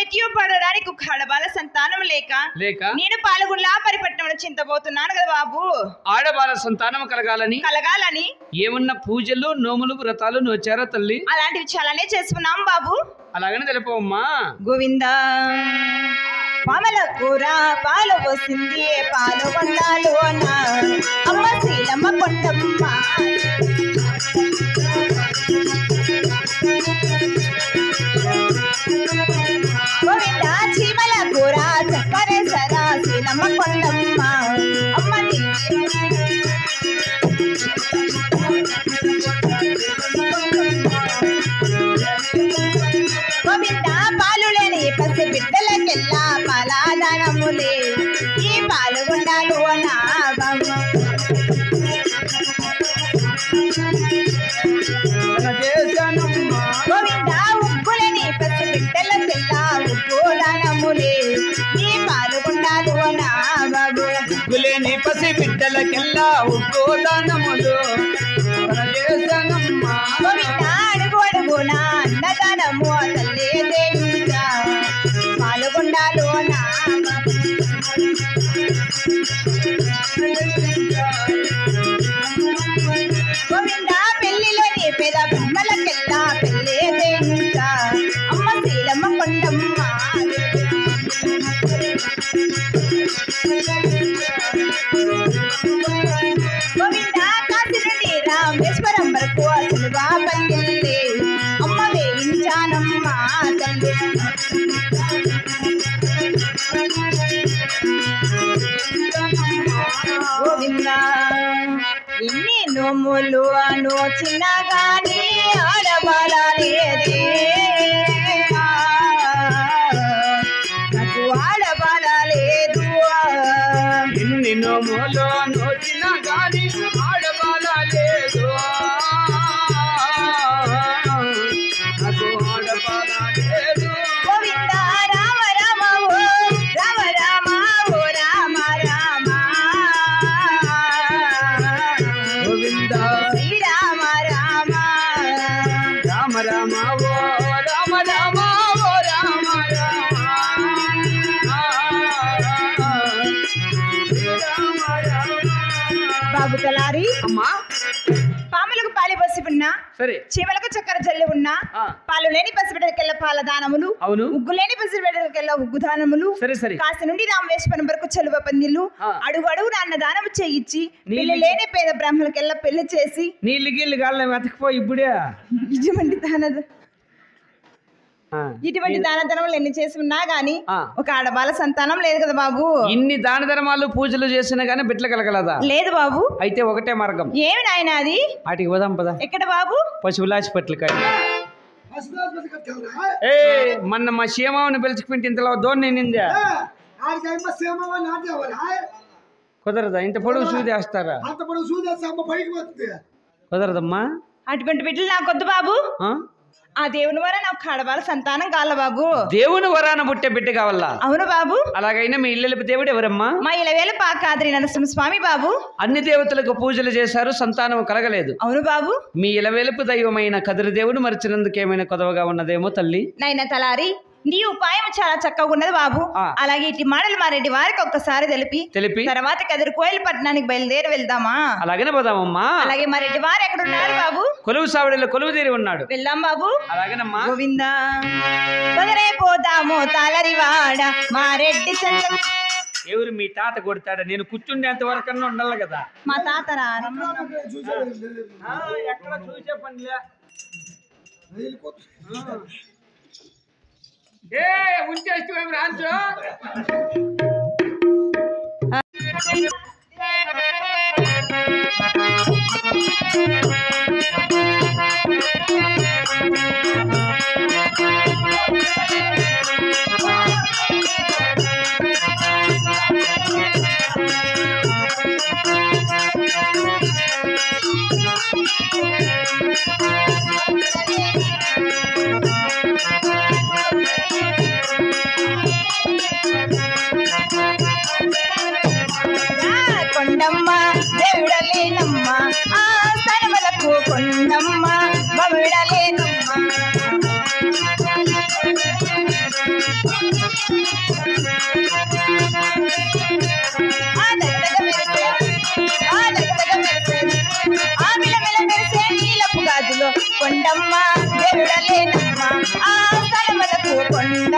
నిత్యం పడడానికి ఒక ఆడబాల సంతానం లేక నేను పాల్గొనలా పరిపట్నంలో చింతపోతున్నాను కదా బాబు. ఆడబాల సంతానం కలగాలని ఏమన్నా పూజలు నోములు వ్రతాలు నోచారా తల్లి? అలాంటివి చాలానే చేసుకున్నాం బాబు. అలాగనే తెలుపమ్మా. గోవిందా పామల కూర పాలు పోసింది పాలు కొండాలు అమ్మ శీలమ్మ కొండమ్మ. గోవిందా చీమల కూర చక్కరే సరా శీలమ్మ కొండమ్మ అమ్మ. గోవిందా పాలు లేని పసి బిడ్డలకెల్లా పాలాదానములే ఈ పాలుగుండాలు నా బాబు. గోవిందా ఉగ్గులేని పసి బిడ్డలకెల్లా ఉగ్గుదానములే ఈ పాలుగుండాలు నా బాబు. ఉగ్గులేని పసి బిడ్డలకెల్లా ఉగ్గుదానములు. గోవిందా అడుగు అడుగున అన్నదానము తల్లి దేవిగా పాలుగుండాలు నా బాబు. గోవిందా పెళ్లిలోని పేద బ్రహ్మలకెల్లా పెళ్ళే దేవిగా అమ్మ శీలమ్మ కొండమ్మ. గోవిందా కాశీ నుండి రామేశ్వరం వరకు అసలుగా పల్లెల్లి అమ్మ వేయించానమ్మ తల్లి. గోవిందా ఎన్ని నోములు నోచిన గాని ఆడబాలేదే నాకు ఆడబాలేదు. ఎన్ని నోములు నోచిన గాని ఆడబాలేదు నాకు ఆడబాలేదు. గోవిందా రామ రామ ఓ రామ రామ ఓ రామ రామ. గోవిందా శ్రీరామ రామ రామ రామ ఓ రామ రామ ఓ రామ రామ. బాబు తలారి అమ్మా పాములకు పాలి పసి ఉన్నా సరే చీమలకు చక్కెర జల్లి ఉన్నా పాలు లేని పసిబిడ్డలకెల్లా పాల దానములు అవును ఉగ్గు లేని పసిబిడ్డలకెల్లా ఉగ్గు దానములు సరే సరే కాశీ నుండి రామేశ్వరం వరకు చెలువ పందిళ్ళు అడుగు అడుగు అన్న దానము చేయించి పెళ్లి లేని పేద బ్రాహ్మణులకెల్లా పెళ్లి చేసి నీళ్ళు గీళ్ళు గాళ్ళ వెతకపోయి ఇప్పుడే ఇటువంటి దాన ధర్మాలు ఎన్ని చేసి ఉన్నా గాని ఒక ఆడబాల సంతానం లేదు కదా బాబు. ఇన్ని దాన ధర్మాలు పూజలు చేసినా గానీ బిడ్డలు కలగలదా? లేదు బాబు. అయితే ఒకటే మార్గం. ఏమి నాయన అది? వాటికి పోదాం పదా. ఎక్కడ బాబు? పశువులాచిపట్ల కాడ. ఏ మొన్న మా సీమావుని పిలుచుకుంటే ఇంతలో ధోని నిందా కుదరదా? ఇంత పొడుగు సూదేస్తారా? కుదరదమ్మా. అటువంటి బిడ్డలు నాకు వద్దు బాబు. ఆ దేవుని వర నాకు ఆడవాళ్ళ సంతానం కావాల బాబు. దేవుని వరాన పుట్టే బిడ్డ కావాలా? అవును బాబు. అలాగైనా మీ ఇల్లెలుపు దేవుడు ఎవరమ్మా? మా ఇలవేలు పాకాద్రి నరసింహస్వామి బాబు. అన్ని దేవతలకు పూజలు చేశారు, సంతానం కలగలేదు. అవును బాబు. మీ ఇలవేలుపు దైవమైన కదిరి దేవుడు మరిచినందుకు ఏమైనా కొదవగా ఉన్నదేమో తల్లి. నైనా తలారి నీ ఉపాయం చాలా చక్కగా ఉన్నది బాబు. అలాగే ఇటు మాటలు మా రెడ్డి వారికి ఒక్కసారి తెలిపి తర్వాత కదిరి కోయిల పట్టణానికి బయలుదేరి వెళ్దామా? అలాగనే పోదామమ్మా. అలాగే మా రెడ్డి వారు ఎక్కడ ఉన్నారు బాబు? కొలువు సావిడిలో కొలువు తీరి ఉన్నాడు. వెళ్దాం బాబు. అలాగేనమ్మా. గోవిందా కుదరే పోదాము తాళరివాడ మా రెడ్డి ఎవరు మీ తాత కొడతాడా? నేను కూర్చుండేంత వరకన్నా ఉండాలి కదా. మా తాత ఎక్కడ చూసే పనిలే. ఏ ఉంచేస్తూ ఏమి రాజు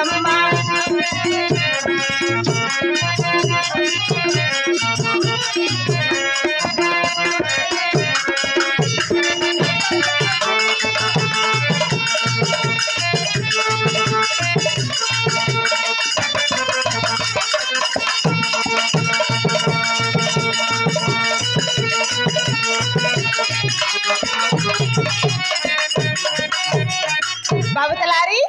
ఉందమ్మా. బాబు తలారి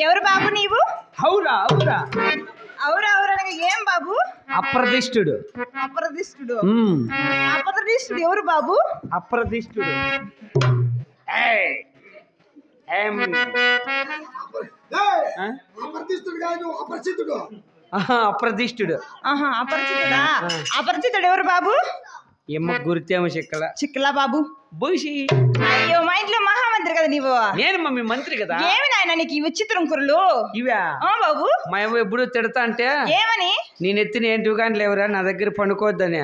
ఎవరు బాబు నీవు? అవురా అవురా అవురా అవురనగా ఏం బాబు? అప్రదిష్టుడు. అప్రదిష్టుడు అప్రదిష్టుడు ఎవరు బాబు? అప్రదిష్టుడు అప్రదిష్టుడు. అపరిచితుడా? అపరిచితుడు ఎవరు బాబు? ఏమో గుర్తేమో చిక్కల చిక్కలా బాబు. బూషి. అయ్యో మా ఇంట్లో మహామంత్రి కదా నీవు. నేను మమ్మీ మంత్రి కదా. ఏమి నాయన నీకు ఈ విచిత్రం కుర్రలు ఇవా? బాబు మా ఏమో ఎప్పుడు తిడతా అంటే ఏమని నేను ఎత్తిన ఏంటి కానీ లేవురా నా దగ్గర పండుకోవద్దని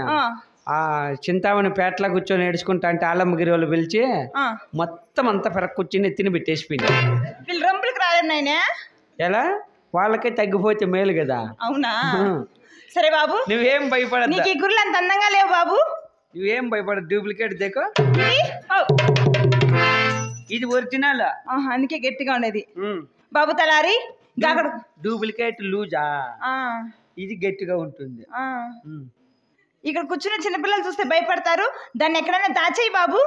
ఆ చింతామణి పేటలా కూర్చొని ఏడ్చుకుంటా అంటే ఆలమ్మగిరి వాళ్ళు పిలిచి మొత్తం అంతా పెరగ కూర్చొని ఎత్తిని పెట్టేసిపోయింది. వీళ్ళు రంపులకు రాలేరు నాయన. ఎలా? వాళ్ళకే తగ్గిపోతే మేలు కదా. అవునా? సరే బాబు నువ్వేం భయపడదు. నీకు ఈ గుర్రెలు అంత అందంగా లేవు బాబు. నువ్వేం భయపడదు. డూప్లికేట్ దేకో. ఇది ఒరిజినల్. అందుకే గట్టిగా ఉండేది బాబు తలారి. డూప్లికేట్ లూజా. ఇది గట్టిగా ఉంటుంది. ఇక్కడ కూర్చున్న చిన్నపిల్లలు చూస్తే భయపడతారు. దాన్ని ఎక్కడైనా దాచేయి బాబు.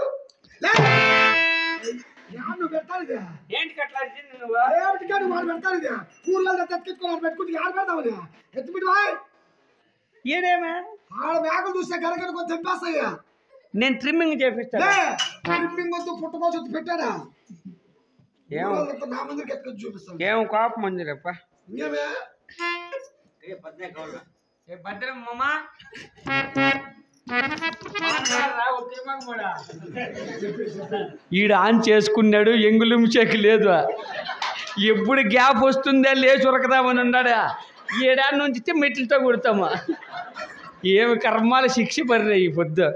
నేను ట్రిమ్మింగ్ చేపిస్తాను. పెట్టాడా ఏం కోపం మందిరప్ప. భద్రం మామా ఈడ ఆన్ చేసుకున్నాడు. ఎంగులుం చెక్ లేదు. ఎప్పుడు గ్యాప్ వస్తుందా లేచి ఉరకదామని ఉన్నాడా. ఏడా నుంచి మెట్లతో కొడతామా. ఏమి కర్మాల శిక్ష పర్రే ఈ పొద్దు.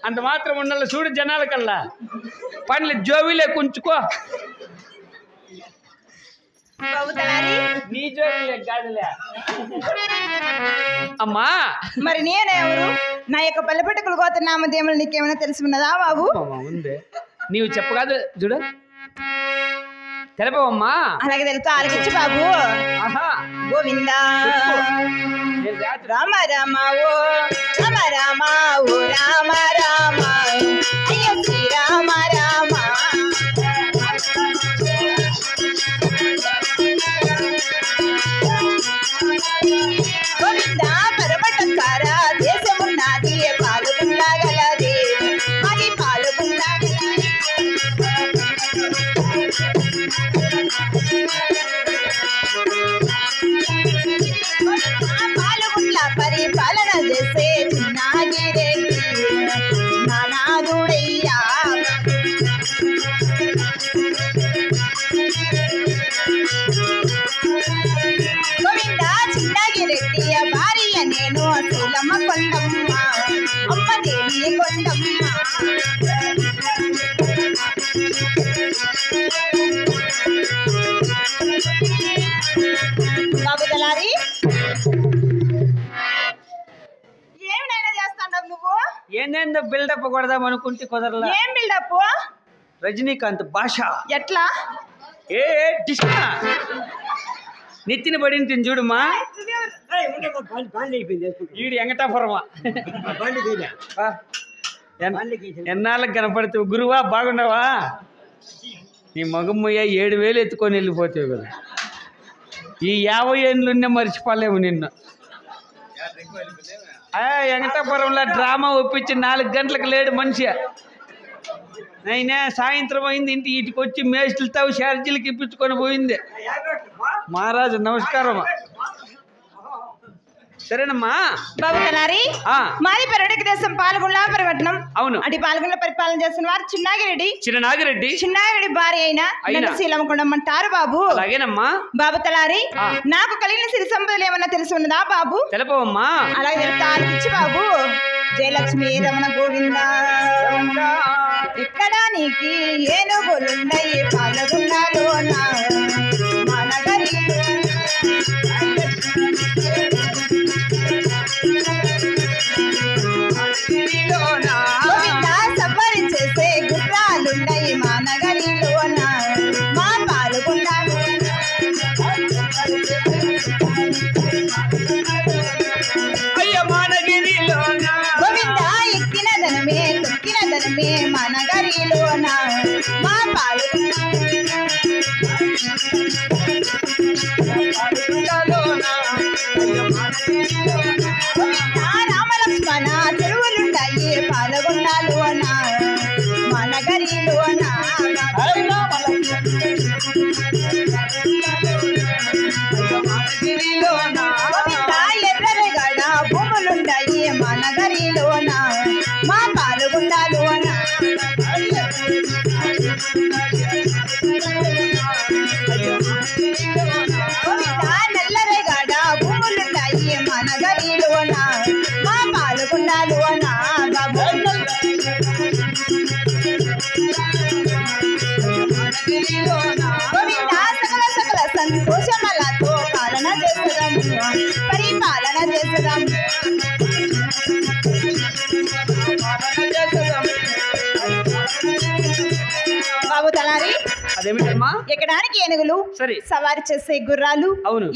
అంత మాత్రం ఉండాలి చూడు జనాల కల్లా. పనులు జోబీలే కుంచుకో. నీ జోబీలే కాదులే అమ్మా. మరి నేనెవరు? నా యొక్క పల్లెపెట్టుకులు కోత నామదేములు నీకేమైనా తెలిసి ఉన్నదా బాబు? ఉంది. నీవు చెప్పగాదు చూడు తెలపవమ్మా. అలాగే తెలుసు. ఆలకించు బాబు. గోవిందా రామ రామ ఓ రామ రామ ఓ రామ రామ అయ్యో శ్రీరామ రామ. గోవిందా పరమటంకార దేశమున్నది పాలుగుండగలది మరి పాలుగుండగలది. పాలుగుండ్ల పరిపాలన చేసే చిన్నాగిరెడ్డి నానాదుడయ్యా. గోవిందా చిన్నాగిరెడ్డి భార్య నేను శీలమ్మ కొండమ్మ అమ్మదేవి కొండమ్మ. బాబు తలారి ఏమినైనా చేస్తాండవు నువ్వు? ఏందేందో బిల్డప్ కొడదాం అనుకుంటే కుదరలా. ఏం బిల్డప్? రజనీకాంత్ భాష ఎట్లా? ఏ నెత్తిన పడింది చూడుమా. ఈడు ఎంగటాపురమా. ఎన్నాళ్ళకి కనపడుతావు గురువా. బాగున్నావా? నీ మగమ్మయ్య 7,000 ఎత్తుకొని వెళ్ళిపోతావు కదా. ఈ 50 ఏళ్ళున్నే మర్చిపోలేము నిన్ను. వెంకటాపురంలో డ్రామా ఒప్పించి 4 గంటలకు లేడు మనిషి. అయినా సాయంత్రం అయింది ఇంటికి ఇటుకొచ్చి మేస్టులతో ఛార్జీలకి ఇప్పించుకొని పోయింది. మహారాజు నమస్కారం. సరేనమ్మా బాబు తలారి మాది పర్వటిక దేశం పాల్గొండ పరిపట్నం. అవును. అటు పాల్గొండ పరిపాలన చేస్తున్న వారు చిన్ననాగిరెడ్డి భార్య అయిన శీలమకొండమ్మంటారు బాబు. అలాగేనమ్మా బాబు తలారి నాకు కలిగిన సిరి సంపదలు ఏమన్నా తెలిసి ఉన్నదా బాబు? తెలపవమ్మా. అలాగే తెలుపుతారు బాబు. జయలక్ష్మి రమణ గోవింద ఇక్కడ నీకి ఏనుగులున్నాయి పాల్గొండలో సవారి చేసే గుర్రాలున్నాయి మా నగరిలోన మా పాల్గొండలో. గోవింద ఎక్కిన ధనమే తొక్కిన ధనమే మా నగరిలోన మా రామలక్ష్మణ చెరువులుంటాయి పాల్గొండలోన మా నగరిలోన. ఎర్రగడ భూములుంటాయి మా నగరిలోన మా పాల్గొండలోన. నల్లరేగడ భూములుంటాయి మా నగరిలోన మా పాల్గొండలోన. సకల సకల సంతోషమలతో పాలన చేస్తాం పరిపాలన చేస్తాం. బాబు తలారి అదేమిటమ్మా? ఎక్కడానికి ఏనుగులు సవారి చేసే గుర్రాలు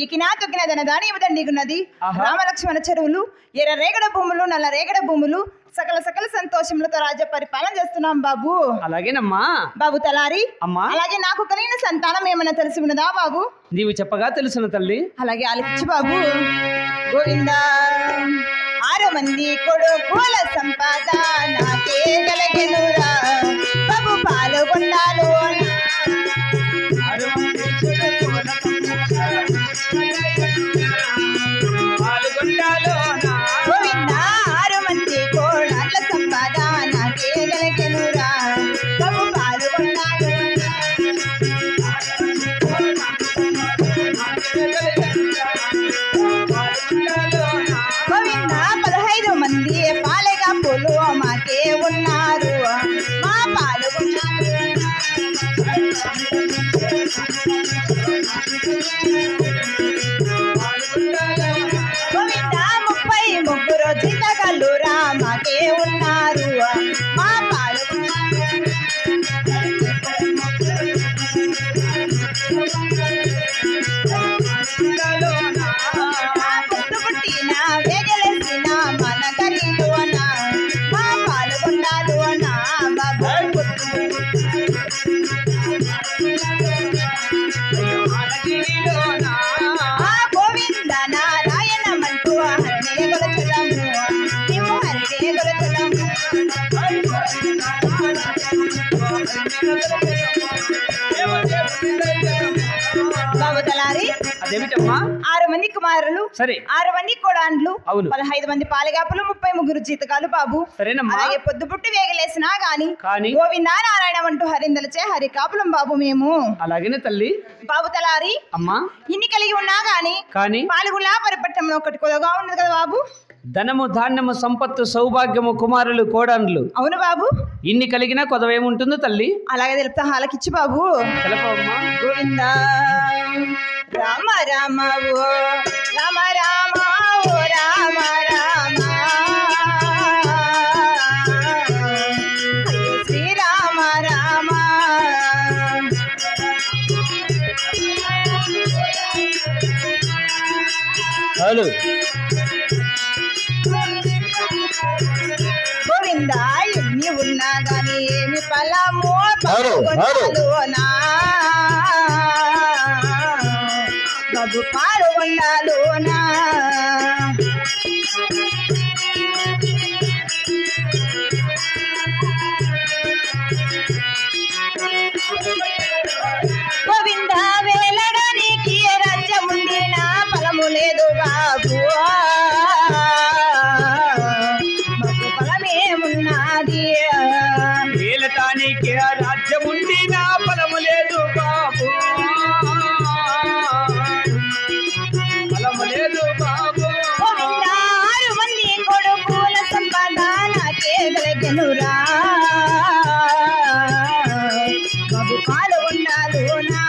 ఎకినా తొక్కిన ధనదాని దండిగున్నది. రామలక్ష్మణ చెరువులు ఎర్ర రేగడ భూములు నల్ల రేగడ భూములు సకల సకల సంతోషములతో రాజ్య పరిపాలన చేస్తున్నాం బాబు. అలాగేనమ్మా. బాబు తలారి అమ్మా అలాగే నాకు కలిగిన సంతానం ఏమన్నా తెలిసి ఉన్నదా బాబు? నీవు చెప్పగా తెలుసున తల్లి. అలాగే ఆలోచించు బాబు. గోవింద 6 మంది కొడుకుల సంపాద నాకే గలగెనురా బాబు పాల్గొండలో. గోవింద 6 మంది కోడళ్ళ సంపాద నాకే గలగెనురా బాబు పాల్గొండలో. గోవింద 15 మంది పాలెగా పూలు మాకే ఉన్నారు మా పాల్గొండలో. గోవింద 33 జీతగాళ్ళు మాకే ఉన్నారు మా పాల్గొండలో. పుట్టిన వేగలేసిన మన గరిలోన మా పాల్గొండలోన బాబు. గోవింద నారాయణమంటూ హరిణే గొలచదము నీవు హరిణే గొలచదము. బాబు తలారి అదేమిటమ్మా? 6 మంది కుమారులు 6 మంది కోడాండ్లు 15 మంది పాలెగాపులు 33 జీతకాలు బాబు. అలాగే పొద్దు పుట్టి వేగలేసినా గాని గోవింద నారాయణ అంటూ హరిందలచే హరి కాపులం బాబు మేము. అలాగేనే తల్లి. బాబు తలారి అమ్మా ఇన్ని కలిగి ఉన్నా గాని పాల్గొండ పరిపట్టంలో ఒకటి కొదగా ఉన్నది కదా బాబు. ధనము ధాన్యము సంపత్తు సౌభాగ్యము కుమారులు కోడాండ్లు. అవును బాబు. ఇన్ని కలిగినా కొదవేముంటుందో తల్లి? అలాగే తెలుపుతా హాలకిచ్చి బాబు. తెలపమ్మా. గోవింద రామ రామ ఓ రామ రామ ఓ రామ రామ శ్రీరామ రామ. హలో గోవింద ఎన్ని ఉన్నా గాని ఏమి ఫలము పాల్గొండలోనా బాబు పాల్గొండలోనా. గోవింద వేలడానికి రాజ్యం ఉంది నా ఫలము లేదు బాబు. ఫలము లేదు బాబు. గోవిందా 6 మంది కొడుకుల సంపద నాకే కలిగెనురా బాబు పాలు ఉండాలునా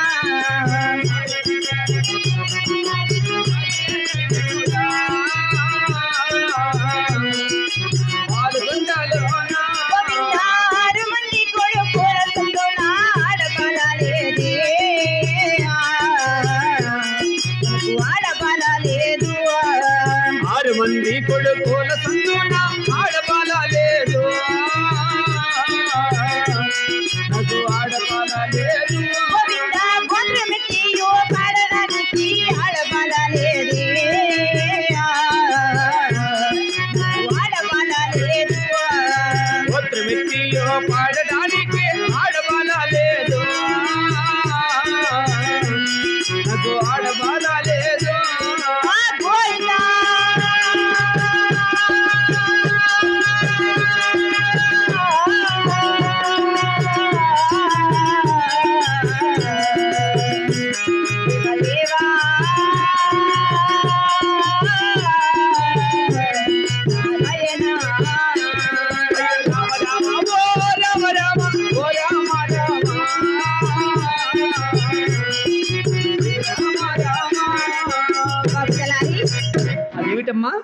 మంది కొడుకుల సందున ఆడపాల లేదు నాకు ఆడపాల లేదు. గోత్రమెట్టియో పాడడానికి ఆడపాల లేదు ఆడపాల లేదు. గోత్రమెట్టియో పాడడానికి ఆడపాల లేదు నాకు ఆడపాల లేదు.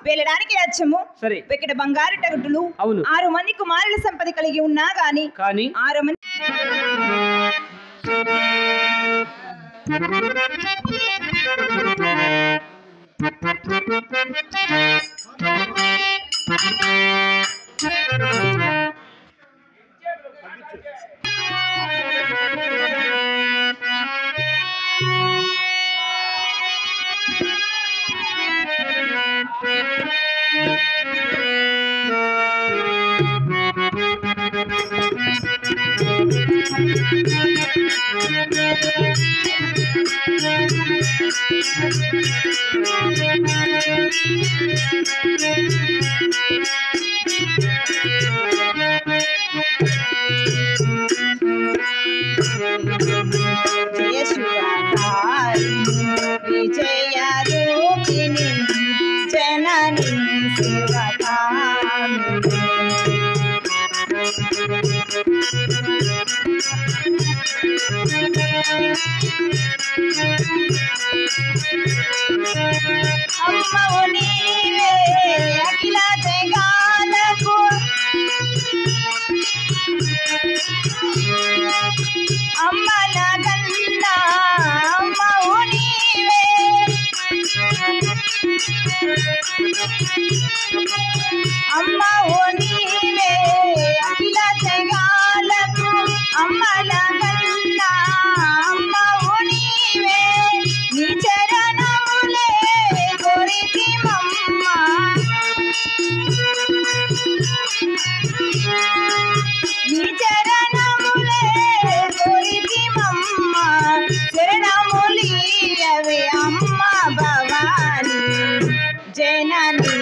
వెళ్ళడానికి వచ్చము సరే ఇక్కడ బంగారు టగుటులు అవును 6 మంది కుమారుల సంపద కలిగి ఉన్నా కానీ 6 మంది విజయ రూపిణి జనని అమ్మవు నీవే అఖిల జగాలకు అమ్మల గన్నా అమ్మవు నీవే అమ్మవు నీవే అఖిల జగాలకు అమ్మల గన్నా అమ్మవు నీవే నీ చరణములే కోరితి మమ్మ నీ చరణములే కోరితి మమ్మ చరణములియవే అమ్మ భవాని జనని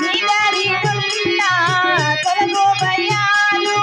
నిదరినున్న తొలగు భయాలు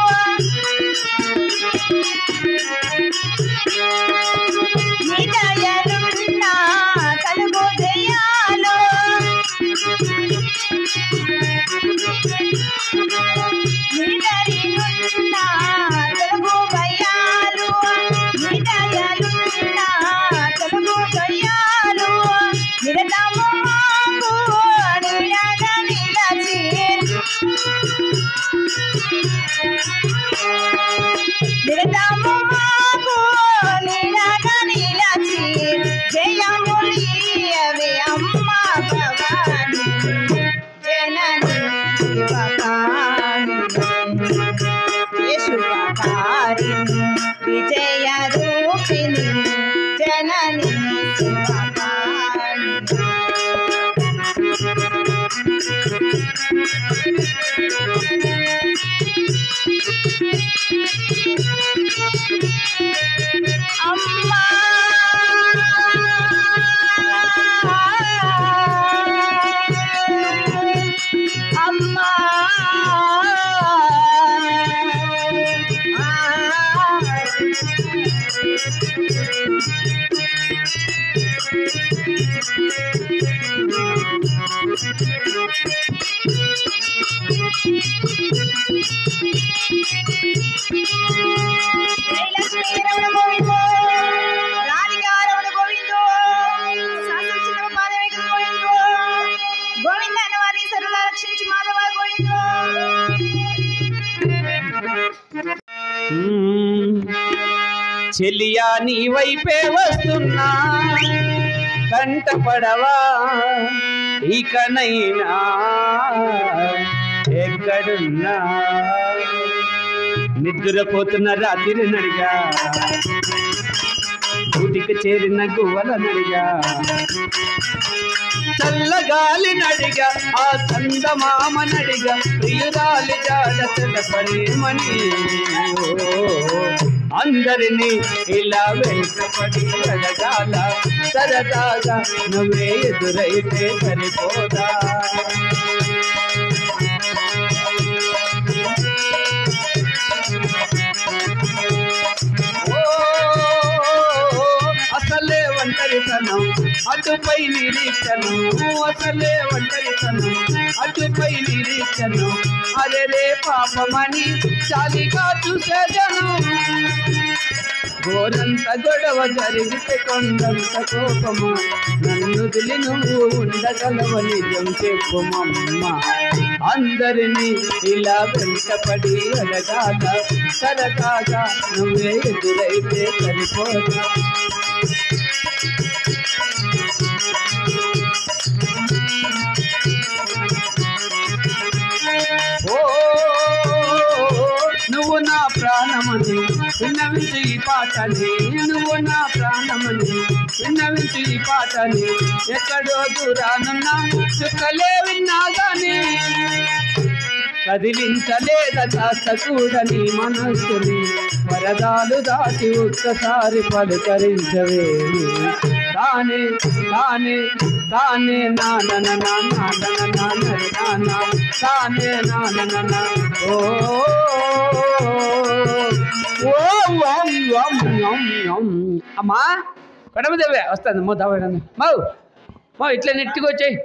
లక్ష్మీ రమణ గోవిందో రాధికా రమణ గోవిందో శాస్త్రచిన్న పాదవేగ గోవిందో గోవింద అన్నవారి సర్వదా రక్షించు మాధవ గోవిందో. చెలియా నీ వైపే వస్తున్నా కంటపడవా ఇకనైనా ఎక్కడున్నా నిద్రపోతున్న రాత్రి నడిగా ఊటికి చేరిన గువ్వల నడిగా చల్లగాలి నడిగా ఆ చందమామ నడిగా ప్రియురాలి జాడ తెలపరేమని అందరినీ ఇలా వెంటపడి అడగాల సరదాగా నువ్వే ఎదురైతే సరిపోదా. అసలే ఒంటరితనం అటుపై నిరీక్షను అసలే ఒంటరితనం అటుపై నిరీక్షను అరే రే పాపమని చాలిగా చూసేదను గోరంత గొడవ జరిగితే కొండంత కోపమా నన్ను దిలి నువ్వు ఉండగలవ నిజం చెప్పుమమ్మ అందరినీ ఇలా వెంటపడి అడగాల సరదాగా నువ్వే ఎదురైతే సరిపోదా. నువ్వు నా ప్రాణమని విన్నవించి ఈ పాటని నువ్వు నా ప్రాణమని విన్నవించి ఈ పాటని ఎక్కడో దూరానున్నా చుక్కలే విన్నాగాని కదిలించలేద కాస్త కూడా నీ మనస్సుని పరదాలు దాటి ఒక్కసారి పలుకరించవే తానే తానే తానే నాన్న నాన్న తానే నాన్న ఓ అమ్మా కడమదేవే వస్తుంది మో దావా మౌ ఇట్లా నెట్టుకొచ్చాయి